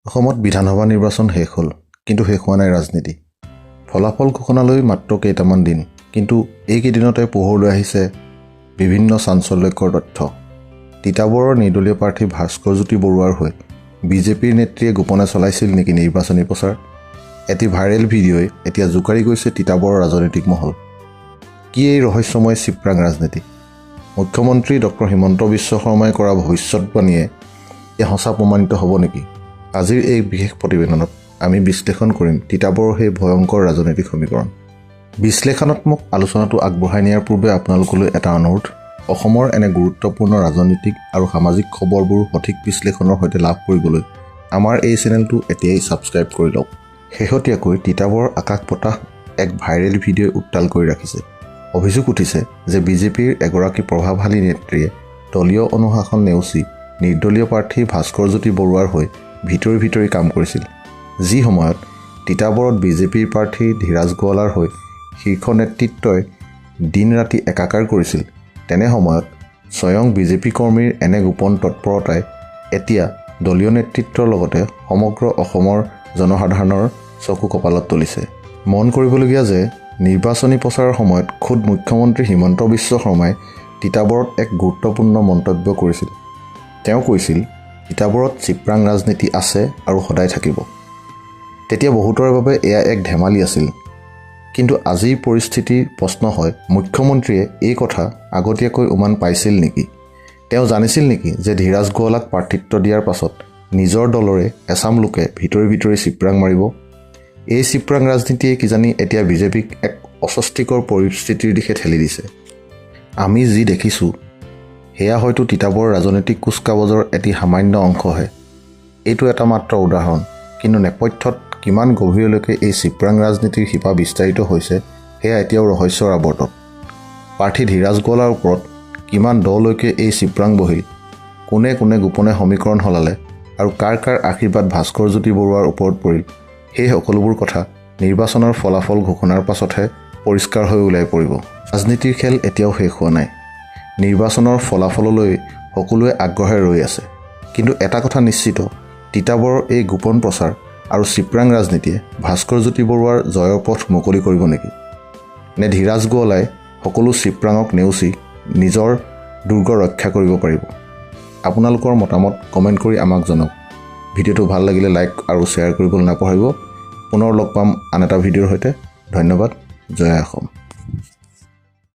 অসমত বিধানসভা নিৰ্বাচন শেষ হ'ল, কিন্তু শেষ হোৱা নাই ৰাজনীতি। ফলাফল ঘোষণালৈ মাত্ৰ কেইটামান দিন, কিন্তু এইকেইদিনতে পোহৰলৈ আহিছে বিভিন্ন চাঞ্চল্যকৰ তথ্য। তিতাবৰৰ নিৰ্দলীয় প্ৰাৰ্থী ভাস্কৰজ্যোতি বৰুৱাৰ হৈ বিজেপিৰ নেত্ৰীয়ে গোপনে চলাইছিল নেকি নিৰ্বাচনী প্ৰচাৰ? এটি ভাইৰেল ভিডিঅ'ই এতিয়া জোকাৰি গৈছে তিতাবৰৰ ৰাজনৈতিক মহল। কি এই ৰহস্যময় চিপৰাং ৰাজনীতি? মুখ্যমন্ত্ৰী ডক্টৰ হিমন্ত বিশ্ব শৰ্মাই কৰা ভৱিষ্যতবাণীয়ে সঁচা প্ৰমাণিত হ'ব নেকি? আজিৰ এই বিশেষ প্ৰতিবেদনত আমি বিশ্লেষণ কৰিম তিতাবৰৰ সেই ভয়ংকৰ ৰাজনৈতিক সমীকৰণ। বিশ্লেষণাত্মক আলোচনাটো আগবঢ়াই নিয়াৰ পূৰ্বে আপোনালোকলৈ এটা অনুৰোধ, অসমৰ এনে গুৰুত্বপূৰ্ণ ৰাজনৈতিক আৰু সামাজিক খবৰবোৰ সঠিক বিশ্লেষণৰ সৈতে লাভ কৰিবলৈ আমাৰ এই চেনেলটো এতিয়াই ছাবস্ক্ৰাইব কৰি লওক। শেহতীয়াকৈ তিতাবৰৰ আকাশ পতাশ এক ভাইৰেল ভিডিঅ'ই উত্তাল কৰি ৰাখিছে। অভিযোগ উঠিছে যে বিজেপিৰ এগৰাকী প্ৰভাৱশালী নেত্ৰীয়ে দলীয় অনুশাসন নেওচি নিৰ্দলীয় প্ৰাৰ্থী ভাস্কৰজ্যোতি বৰুৱাৰ হৈ ভিতৰি কাম কৰিছিল। যি সময়ত তিতাবৰত বিজেপিৰ প্ৰাৰ্থী ধীৰাজ গোৱালাৰ হৈ শীৰ্ষ নেতৃত্বই দিন ৰাতি একাকাৰ কৰিছিল, তেনে সময়ত স্বয়ং বিজেপি কৰ্মীৰ এনে গোপন তৎপৰতাই এতিয়া দলীয় নেতৃত্বৰ লগতে সমগ্ৰ অসমৰ জনসাধাৰণৰ চকু কপালত তুলিছে। মন কৰিবলগীয়া যে নিৰ্বাচনী প্ৰচাৰৰ সময়ত খোদ মুখ্যমন্ত্ৰী হিমন্ত বিশ্ব শৰ্মাই তিতাবৰত এক গুৰুত্বপূৰ্ণ মন্তব্য কৰিছিল। তেওঁ কৈছিল, তিতাবৰত চিপৰাং ৰাজনীতি আছে আৰু সদায় থাকিব। তেতিয়া বহুতৰ বাবে এয়া এক ধেমালি আছিল, কিন্তু আজিৰ পৰিস্থিতিৰ প্ৰশ্ন হয়, মুখ্যমন্ত্ৰীয়ে এই কথা আগতীয়াকৈ উমান পাইছিল নেকি? তেওঁ জানিছিল নেকি যে ধীৰাজ গোৱালাক প্ৰাৰ্থিত্ব দিয়াৰ পাছত নিজৰ দলৰে এচাম লোকে ভিতৰি চিপৰাং মাৰিব? এই চিপৰাং ৰাজনীতিয়ে কিজানি এতিয়া বিজেপিক এক অস্বস্তিকৰ পৰিস্থিতিৰ দিশে ঠেলি দিছে। আমি যি দেখিছোঁ সেয়া হয়তো তিতাবৰৰ ৰাজনৈতিক কুচকাৱাজৰ এটি সামান্য অংশহে। এইটো এটা মাত্ৰ উদাহৰণ, কিন্তু নেপথ্যত কিমান গভীৰলৈকে এই চিপৰাং ৰাজনীতিৰ শিপা বিস্তাৰিত হৈছে সেয়া এতিয়াও ৰহস্যৰ আৱৰ্তত। প্ৰাৰ্থী ধীৰাজ গোৱালাৰ ওপৰত কিমান দলৈকে এই চিপৰাং বহিল, কোনে গোপনে সমীকৰণ সলালে আৰু কাৰ আশীৰ্বাদ ভাস্কৰজ্যোতি বৰুৱাৰ ওপৰত পৰিল, সেই সকলোবোৰ কথা নিৰ্বাচনৰ ফলাফল ঘোষণাৰ পাছতহে পৰিষ্কাৰ হৈ ওলাই পৰিব। ৰাজনীতিৰ খেল এতিয়াও শেষ হোৱা নাই। নিৰ্বাচনৰ ফলাফললৈ সকলোৱে আগ্ৰহে ৰৈ আছে, কিন্তু এটা কথা নিশ্চিত, তিতাবৰৰ এই গোপন প্ৰচাৰ আৰু চিপৰাং ৰাজনীতিয়ে ভাস্কৰজ্যোতি বৰুৱাৰ জয়ৰ পথ মুকলি কৰিব নেকি? নে ধীৰাজ গোৱালাই সকলো চিপৰাঙক নেওচি নিজৰ দুৰ্গ ৰক্ষা কৰিব পাৰিব? আপোনালোকৰ মতামত কমেণ্ট কৰি আমাক জনাওক। ভিডিঅ'টো ভাল লাগিলে লাইক আৰু শ্বেয়াৰ কৰিবলৈ নাপাহৰিব। পুনৰ লগ পাম আন এটা ভিডিঅ'ৰ সৈতে। ধন্যবাদ। জয় অসম।